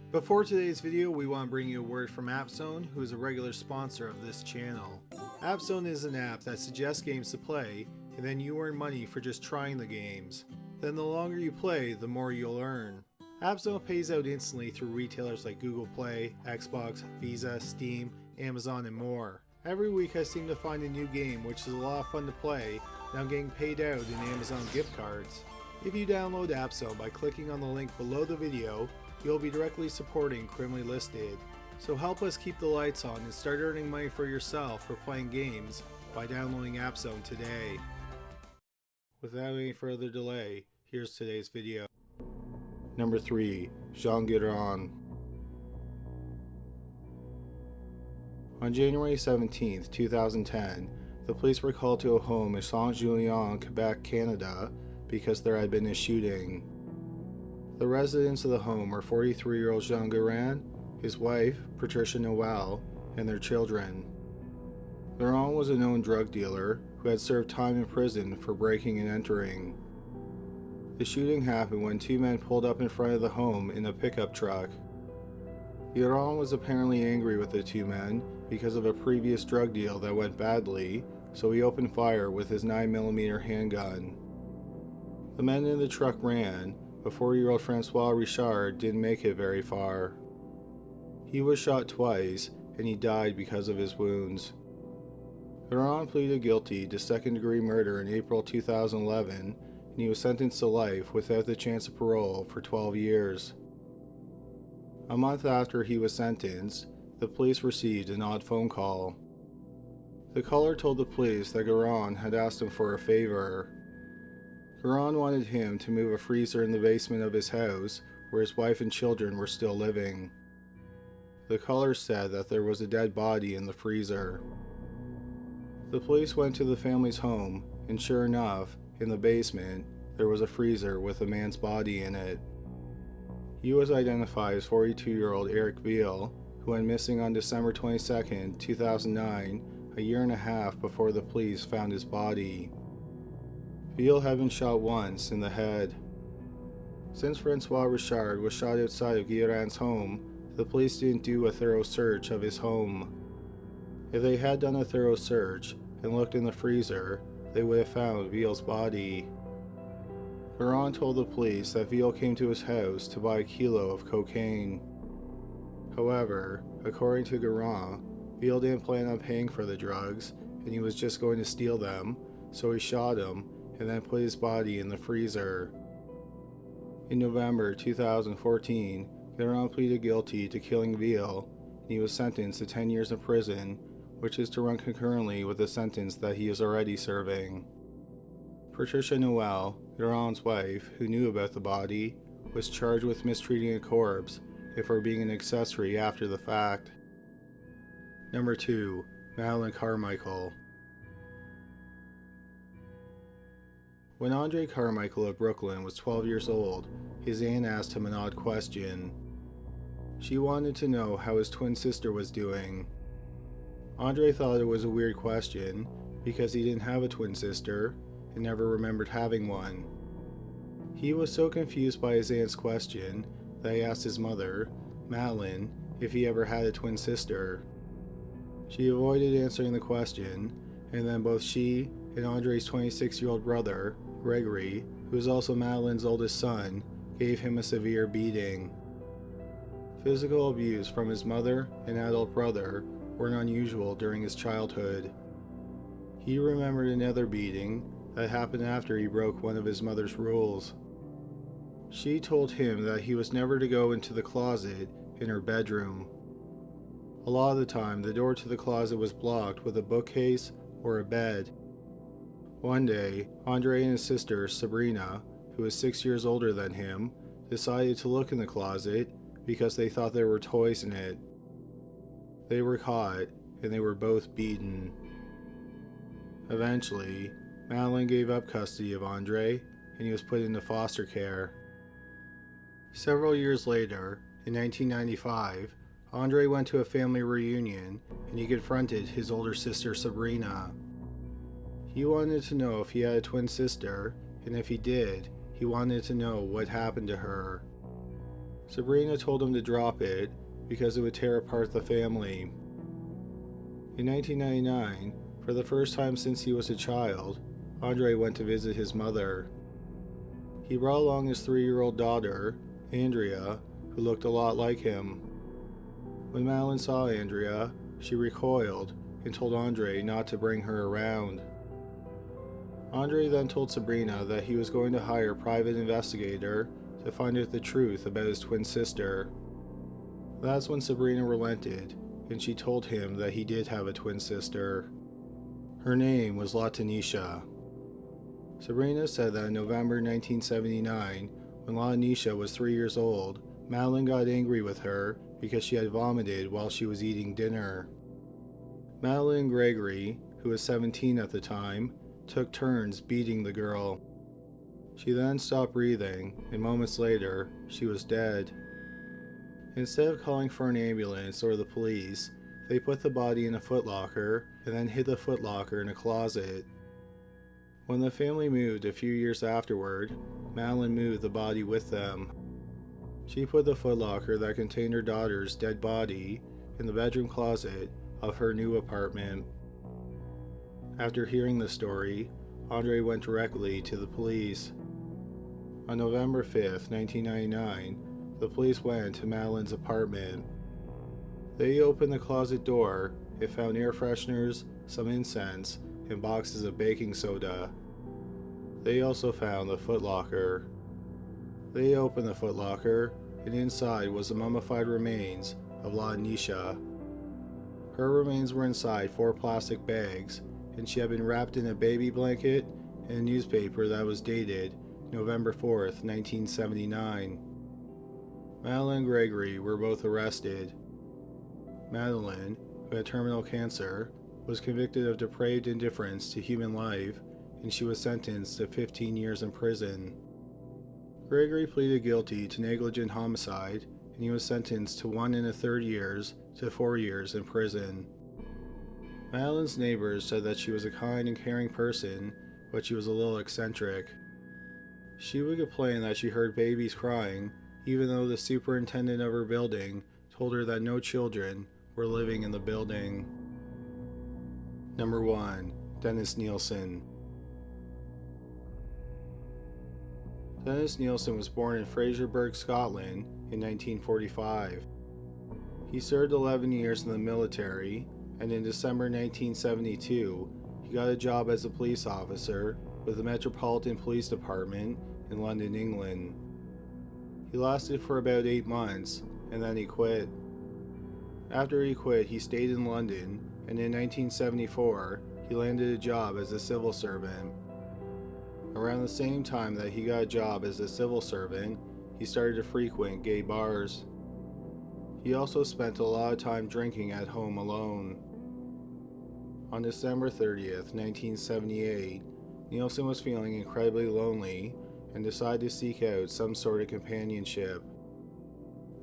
Before today's video, we want to bring you a word from AppZone, who is a regular sponsor of this channel. AppZone is an app that suggests games to play, and then you earn money for just trying the games. Then the longer you play, the more you'll earn. AppZone pays out instantly through retailers like Google Play, Xbox, Visa, Steam, Amazon, and more. Every week I seem to find a new game which is a lot of fun to play, and I'm getting paid out in Amazon gift cards. If you download AppZone by clicking on the link below the video, you'll be directly supporting Criminally Listed. So help us keep the lights on and start earning money for yourself for playing games by downloading AppZone today. Without any further delay, here's today's video. Number 3. Guerin. On January 17, 2010, the police were called to a home in Saint-Julien, Quebec, Canada, because there had been a shooting. The residents of the home were 43-year-old Jean Guerin, his wife, Patricia Noel, and their children. Guerin was a known drug dealer who had served time in prison for breaking and entering. The shooting happened when two men pulled up in front of the home in a pickup truck. Guerin was apparently angry with the two men because of a previous drug deal that went badly, so he opened fire with his 9mm handgun. The men in the truck ran, but 4-year-old Francois Richard didn't make it very far. He was shot twice, and he died because of his wounds. Guerin pleaded guilty to second-degree murder in April 2011, and he was sentenced to life without the chance of parole for 12 years. A month after he was sentenced, the police received an odd phone call. The caller told the police that Guerin had asked him for a favor. Guerin wanted him to move a freezer in the basement of his house where his wife and children were still living. The caller said that there was a dead body in the freezer. The police went to the family's home, and sure enough, in the basement, there was a freezer with a man's body in it. He was identified as 42-year-old Eric Veal, who went missing on December 22, 2009, a year and a half before the police found his body. Veal had been shot once in the head. Since Francois Richard was shot outside of Guerin's home, the police didn't do a thorough search of his home. If they had done a thorough search and looked in the freezer, they would have found Veal's body. Guerin told the police that Veal came to his house to buy a kilo of cocaine. However, according to Guerin, Veal didn't plan on paying for the drugs, and he was just going to steal them, so he shot him and then put his body in the freezer. In November 2014, Guerin pleaded guilty to killing Veal, and he was sentenced to 10 years in prison, which is to run concurrently with the sentence that he is already serving. Patricia Noel, Guerin's wife, who knew about the body, was charged with mistreating a corpse and for being an accessory after the fact. Number 2. Madeline Carmichael. When Andre Carmichael of Brooklyn was 12 years old, his aunt asked him an odd question. She wanted to know how his twin sister was doing. Andre thought it was a weird question because he didn't have a twin sister and never remembered having one. He was so confused by his aunt's question that he asked his mother, Madeline, if he ever had a twin sister. She avoided answering the question, and then both she and Andre's 26-year-old brother, Gregory, who is also Madeline's oldest son, gave him a severe beating. Physical abuse from his mother and adult brother weren't unusual during his childhood. He remembered another beating that happened after he broke one of his mother's rules. She told him that he was never to go into the closet in her bedroom. A lot of the time, the door to the closet was blocked with a bookcase or a bed. One day, Andre and his sister, Sabrina, who was 6 years older than him, decided to look in the closet because they thought there were toys in it. They were caught, and they were both beaten. Eventually, Madeline gave up custody of Andre, and he was put into foster care. Several years later, in 1995, Andre went to a family reunion, and he confronted his older sister Sabrina. He wanted to know if he had a twin sister, and if he did, he wanted to know what happened to her. Sabrina told him to drop it because it would tear apart the family. In 1999, for the first time since he was a child, Andre went to visit his mother. He brought along his 3-year-old daughter, Andrea, who looked a lot like him. When Madeline saw Andrea, she recoiled and told Andre not to bring her around. Andre then told Sabrina that he was going to hire a private investigator to find out the truth about his twin sister. That's when Sabrina relented, and she told him that he did have a twin sister. Her name was Latanisha. Sabrina said that in November 1979, when Latanisha was 3 years old, Madeline got angry with her because she had vomited while she was eating dinner. Madeline and Gregory, who was 17 at the time, took turns beating the girl. She then stopped breathing, and moments later, she was dead. Instead of calling for an ambulance or the police, they put the body in a footlocker and then hid the footlocker in a closet. When the family moved a few years afterward, Madeline moved the body with them. She put the footlocker that contained her daughter's dead body in the bedroom closet of her new apartment. After hearing the story, Andre went directly to the police. On November 5, 1999, the police went to Madeline's apartment. They opened the closet door and found air fresheners, some incense, and boxes of baking soda. They also found the footlocker. They opened the footlocker, and inside was the mummified remains of Latanisha. Her remains were inside 4 plastic bags, and she had been wrapped in a baby blanket and a newspaper that was dated November 4th, 1979. Madeline and Gregory were both arrested. Madeline, who had terminal cancer, was convicted of depraved indifference to human life, and she was sentenced to 15 years in prison. Gregory pleaded guilty to negligent homicide, and he was sentenced to 1 1/3 years to 4 years in prison. Madeline's neighbors said that she was a kind and caring person, but she was a little eccentric. She would complain that she heard babies crying, even though the superintendent of her building told her that no children were living in the building. Number 1. Dennis Nilsen. Dennis Nilsen was born in Fraserburgh, Scotland in 1945. He served 11 years in the military, and in December 1972, he got a job as a police officer with the Metropolitan Police Department in London, England. He lasted for about 8 months, and then he quit. After he quit, he stayed in London, and in 1974, he landed a job as a civil servant. Around the same time that he got a job as a civil servant, he started to frequent gay bars. He also spent a lot of time drinking at home alone. On December 30th, 1978, Nilsen was feeling incredibly lonely and decided to seek out some sort of companionship.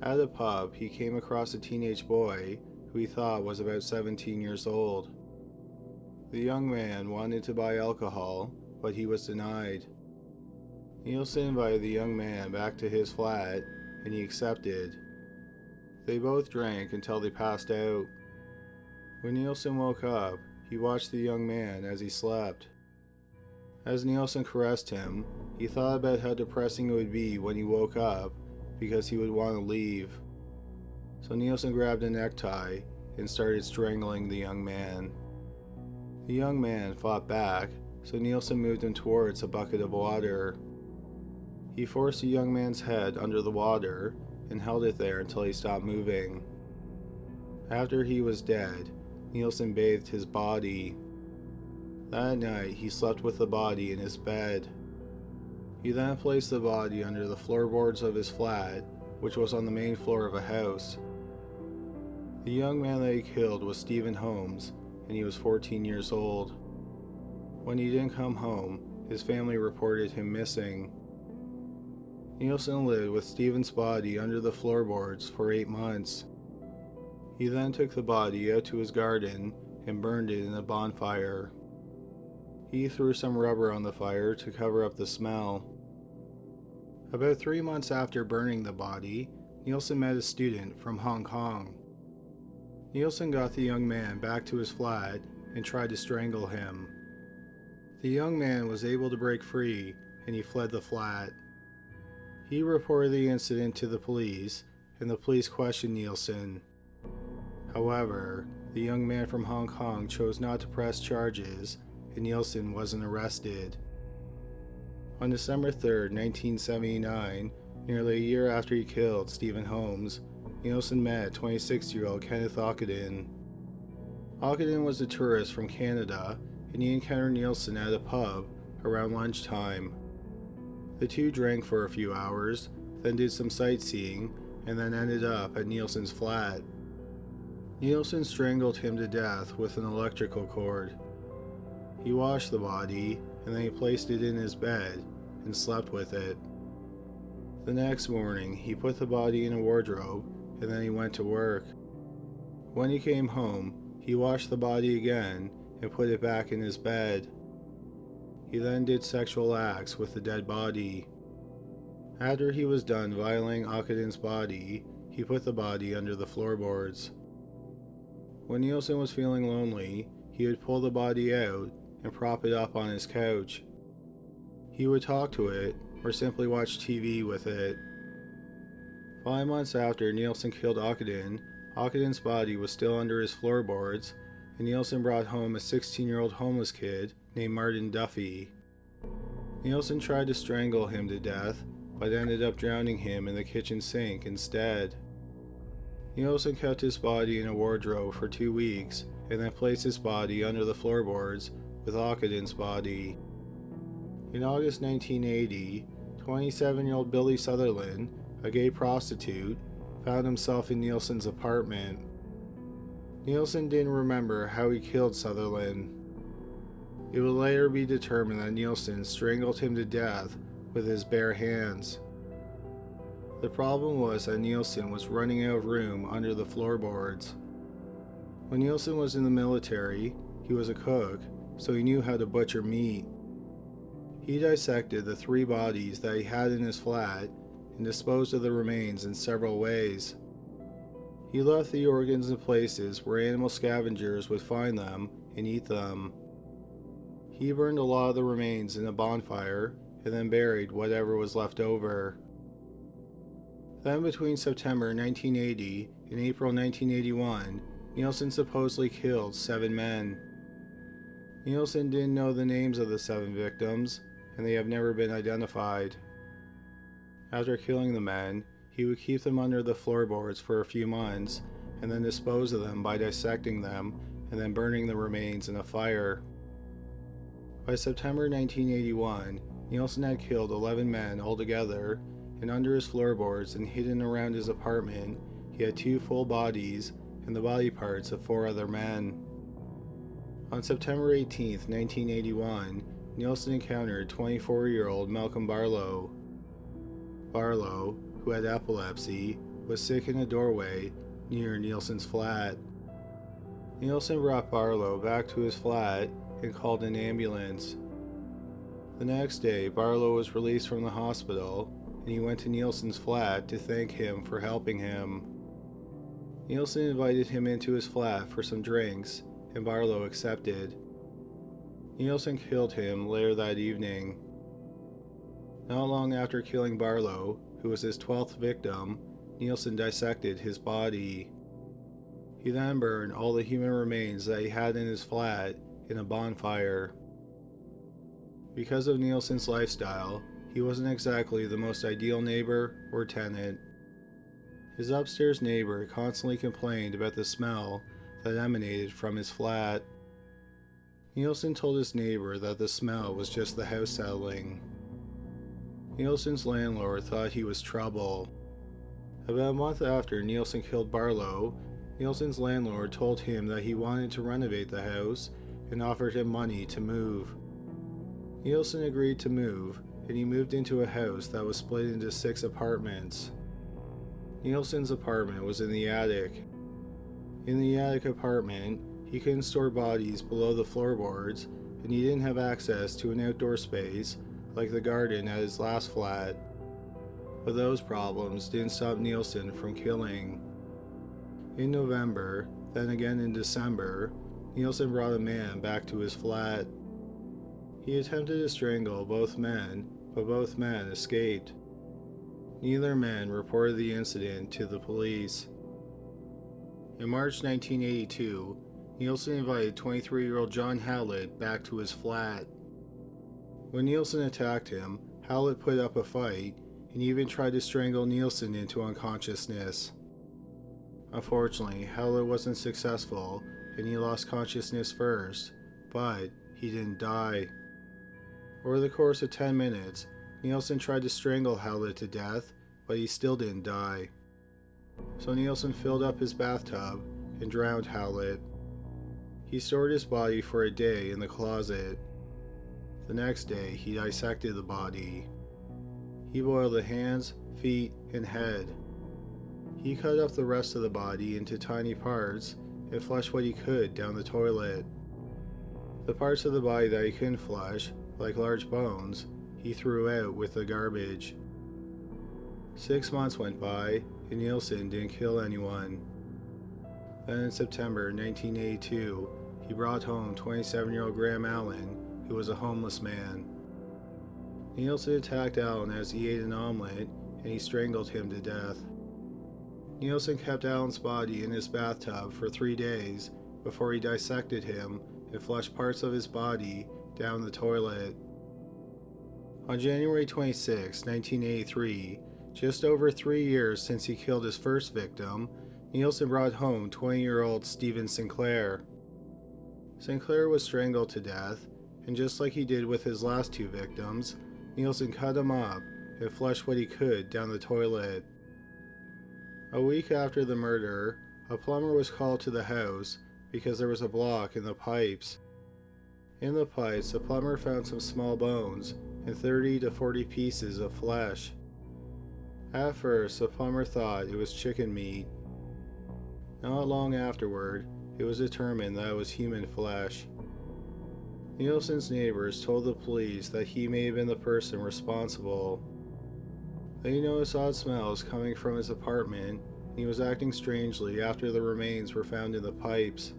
At a pub, he came across a teenage boy who he thought was about 17 years old. The young man wanted to buy alcohol, but he was denied. Nilsen invited the young man back to his flat, and he accepted. They both drank until they passed out. When Nilsen woke up, he watched the young man as he slept. As Nilsen caressed him, he thought about how depressing it would be when he woke up, because he would want to leave. So Nilsen grabbed a necktie and started strangling the young man. The young man fought back, so Nilsen moved him towards a bucket of water. He forced the young man's head under the water and held it there until he stopped moving. After he was dead, Nilsen bathed his body. That night, he slept with the body in his bed. He then placed the body under the floorboards of his flat, which was on the main floor of a house. The young man that he killed was Stephen Holmes, and he was 14 years old. When he didn't come home, his family reported him missing. Nilsen lived with Stephen's body under the floorboards for 8 months. He then took the body out to his garden and burned it in a bonfire. He threw some rubber on the fire to cover up the smell. About 3 months after burning the body, Nilsen met a student from Hong Kong. Nilsen got the young man back to his flat and tried to strangle him. The young man was able to break free and he fled the flat. He reported the incident to the police and the police questioned Nilsen. However, the young man from Hong Kong chose not to press charges and Nilsen wasn't arrested. On December 3, 1979, nearly a year after he killed Stephen Holmes, Nilsen met 26-year-old Kenneth Ockenden. Ockenden was a tourist from Canada and he encountered Nilsen at a pub around lunchtime. The two drank for a few hours, then did some sightseeing, and then ended up at Nilsen's flat. Nilsen strangled him to death with an electrical cord. He washed the body, and then he placed it in his bed and slept with it. The next morning, he put the body in a wardrobe, and then he went to work. When he came home, he washed the body again and put it back in his bed. He then did sexual acts with the dead body. After he was done violating Ockeden's body, he put the body under the floorboards. When Nilsen was feeling lonely, he would pull the body out and prop it up on his couch. He would talk to it or simply watch TV with it. 5 months after Nilsen killed Ockeden, Ockeden's body was still under his floorboards, and Nilsen brought home a 16-year-old homeless kid named Martin Duffy. Nilsen tried to strangle him to death, but ended up drowning him in the kitchen sink instead. Nilsen kept his body in a wardrobe for 2 weeks, and then placed his body under the floorboards with Ockeden's body. In August 1980, 27-year-old Billy Sutherland, a gay prostitute, found himself in Nilsen's apartment. Nilsen didn't remember how he killed Sutherland. It would later be determined that Nilsen strangled him to death with his bare hands. The problem was that Nilsen was running out of room under the floorboards. When Nilsen was in the military, he was a cook, so he knew how to butcher meat. He dissected the 3 bodies that he had in his flat and disposed of the remains in several ways. He left the organs in places where animal scavengers would find them and eat them. He burned a lot of the remains in a bonfire and then buried whatever was left over. Then between September 1980 and April 1981, Nilsen supposedly killed 7 men. Nilsen didn't know the names of the 7 victims, and they have never been identified. After killing the men, he would keep them under the floorboards for a few months, and then dispose of them by dissecting them and then burning the remains in a fire. By September 1981, Nilsen had killed 11 men altogether, and under his floorboards and hidden around his apartment, he had 2 full bodies and the body parts of 4 other men. On September 18, 1981, Nilsen encountered 24-year-old Malcolm Barlow. Barlow, who had epilepsy, was sick in a doorway near Nilsen's flat. Nilsen brought Barlow back to his flat and called an ambulance. The next day, Barlow was released from the hospital, and he went to Nilsen's flat to thank him for helping him. Nilsen invited him into his flat for some drinks, and Barlow accepted. Nilsen killed him later that evening. Not long after killing Barlow, who was his 12th victim, Nilsen dissected his body. He then burned all the human remains that he had in his flat in a bonfire. Because of Nilsen's lifestyle, he wasn't exactly the most ideal neighbor or tenant. His upstairs neighbor constantly complained about the smell that emanated from his flat. Nilsen told his neighbor that the smell was just the house settling. Nilsen's landlord thought he was trouble. About a month after Nilsen killed Barlow, Nilsen's landlord told him that he wanted to renovate the house and offered him money to move. Nilsen agreed to move, and he moved into a house that was split into 6 apartments. Nilsen's apartment was in the attic. In the attic apartment, he couldn't store bodies below the floorboards, and he didn't have access to an outdoor space like the garden at his last flat. But those problems didn't stop Nilsen from killing. In November, then again in December, Nilsen brought a man back to his flat. He attempted to strangle both men, but both men escaped. Neither man reported the incident to the police. In March 1982, Nilsen invited 23-year-old John Howlett back to his flat. When Nilsen attacked him, Howlett put up a fight and even tried to strangle Nilsen into unconsciousness. Unfortunately, Howlett wasn't successful and he lost consciousness first, but he didn't die. Over the course of 10 minutes, Nilsen tried to strangle Howlett to death, but he still didn't die. So Nilsen filled up his bathtub and drowned Howlett. He stored his body for a day in the closet. The next day, he dissected the body. He boiled the hands, feet, and head. He cut up the rest of the body into tiny parts and flushed what he could down the toilet. The parts of the body that he couldn't flush, like large bones, he threw out with the garbage. 6 months went by, and Nilsen didn't kill anyone. Then in September 1982, he brought home 27-year-old Graham Allen, who was a homeless man. Nilsen attacked Allen as he ate an omelet, and he strangled him to death. Nilsen kept Allen's body in his bathtub for 3 days before he dissected him and flushed parts of his body down the toilet. On January 26, 1983, just over 3 years since he killed his first victim, Nilsen brought home 20-year-old Stephen Sinclair. Sinclair was strangled to death, and just like he did with his last 2 victims, Nilsen cut him up and flushed what he could down the toilet. A week after the murder, a plumber was called to the house because there was a block in the pipes. In the pipes, the plumber found some small bones and 30 to 40 pieces of flesh. At first, the plumber thought it was chicken meat. Not long afterward, it was determined that it was human flesh. Nilsen's neighbors told the police that he may have been the person responsible. They noticed odd smells coming from his apartment, and he was acting strangely after the remains were found in the pipes.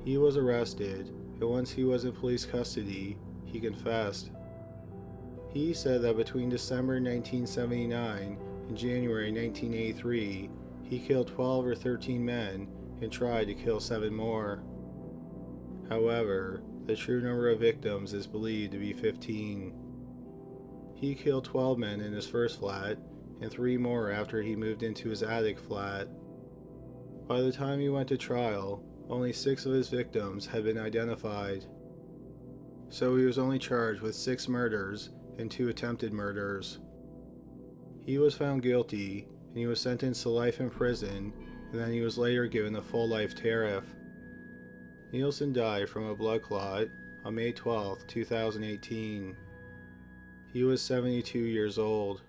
He was arrested, and once he was in police custody, he confessed. He said that between December 1979 and January 1983, he killed 12 or 13 men and tried to kill 7 more. However, the true number of victims is believed to be 15. He killed 12 men in his first flat and 3 more after he moved into his attic flat. By the time he went to trial, only 6 of his victims had been identified. So he was only charged with 6 murders and 2 attempted murders. He was found guilty and he was sentenced to life in prison, and then he was later given a full life tariff. Nilsen died from a blood clot on May 12, 2018. He was 72 years old.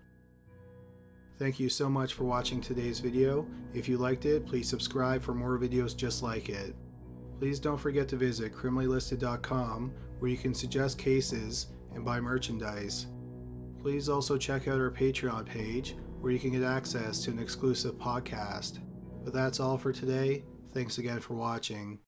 Thank you so much for watching today's video. If you liked it, please subscribe for more videos just like it. Please don't forget to visit criminallylisted.com, where you can suggest cases and buy merchandise. Please also check out our Patreon page, where you can get access to an exclusive podcast. But that's all for today. Thanks again for watching.